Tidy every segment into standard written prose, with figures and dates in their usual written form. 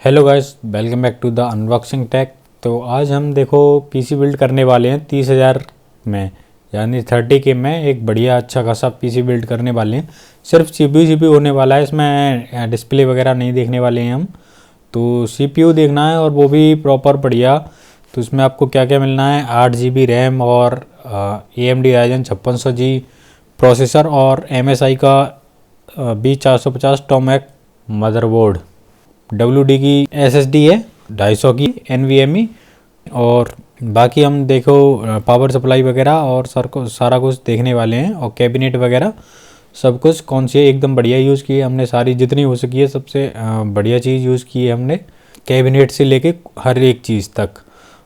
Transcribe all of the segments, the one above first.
Hello guys, welcome back to the unboxing tech. तो आज हम देखो पीसी बिल्ड करने वाले हैं 30,000 में, यानी 30K में एक बढ़िया अच्छा खासा पीसी बिल्ड करने वाले हैं। सिर्फ CPU होने वाला है इसमें, डिस्प्ले वगैरह नहीं देखने वाले हैं हम। तो CPU देखना है और वो भी प्रॉपर बढ़िया। तो इसमें आपको क्या क्या मिलना है, 8 GB रैम और AMD Ryzen 5600G प्रोसेसर और MSI का B450 टोमैक मदरबोर्ड। WD की SSD है 250 की NVMe। और बाकी हम देखो पावर सप्लाई वगैरह और सारा कुछ देखने वाले हैं, और कैबिनेट वगैरह सब कुछ कौन सी है एकदम बढ़िया यूज़ की है हमने, सारी जितनी हो सकी है सबसे बढ़िया चीज़ यूज़ की है हमने, कैबिनेट से लेके हर एक चीज़ तक।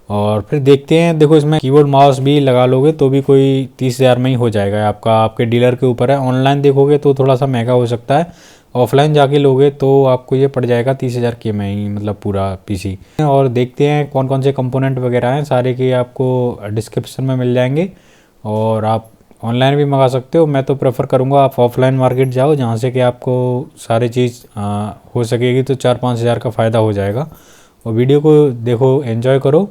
और फिर देखते हैं, देखो इसमें कीबोर्ड माउस भी लगा लोगे तो भी कोई 30,000 में ही हो जाएगा आपका, आपके डीलर के ऊपर है। ऑनलाइन देखोगे तो थोड़ा सा महंगा हो सकता है, ऑफलाइन जाके लोगे तो आपको ये पड़ जाएगा 30,000 के में ही, मतलब पूरा पीसी। और देखते हैं कौन कौन से कंपोनेंट वगैरह हैं, सारे के आपको डिस्क्रिप्शन में मिल जाएंगे। और आप ऑनलाइन भी मंगा सकते हो, मैं तो प्रेफर करूँगा आप ऑफलाइन मार्केट जाओ, जहाँ से कि आपको सारी चीज़ हो सकेगी, तो 4-5 हज़ार का फ़ायदा हो जाएगा। और वीडियो को देखो, एंजॉय करो।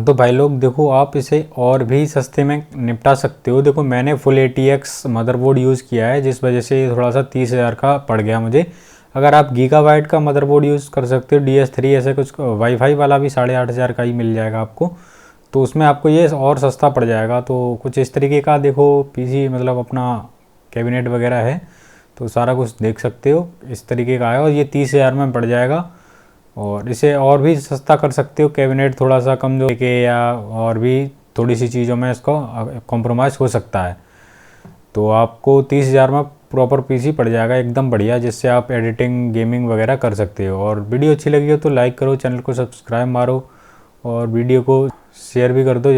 तो भाई लोग देखो, आप इसे और भी सस्ते में निपटा सकते हो। देखो मैंने फुल ATX मदरबोर्ड यूज़ किया है, जिस वजह से थोड़ा सा 30,000 का पड़ गया मुझे। अगर आप गीगाबाइट का मदरबोर्ड यूज़ कर सकते हो, DS3 ऐसे कुछ, वाईफाई वाला भी 8,500 का ही मिल जाएगा आपको, तो उसमें आपको ये और सस्ता पड़ जाएगा। तो कुछ इस तरीके का देखो PC, मतलब अपना कैबिनेट वगैरह है, तो सारा कुछ देख सकते हो इस तरीके का है, और ये 30,000 में पड़ जाएगा। और इसे और भी सस्ता कर सकते हो, कैबिनेट थोड़ा सा कम जो के, या और भी थोड़ी सी चीज़ों में इसको कॉम्प्रोमाइज़ हो सकता है। तो आपको 30,000 में प्रॉपर PC पड़ जाएगा एकदम बढ़िया, जिससे आप एडिटिंग गेमिंग वगैरह कर सकते हो। और वीडियो अच्छी लगी हो तो लाइक करो, चैनल को सब्सक्राइब मारो, और वीडियो को शेयर भी कर दो।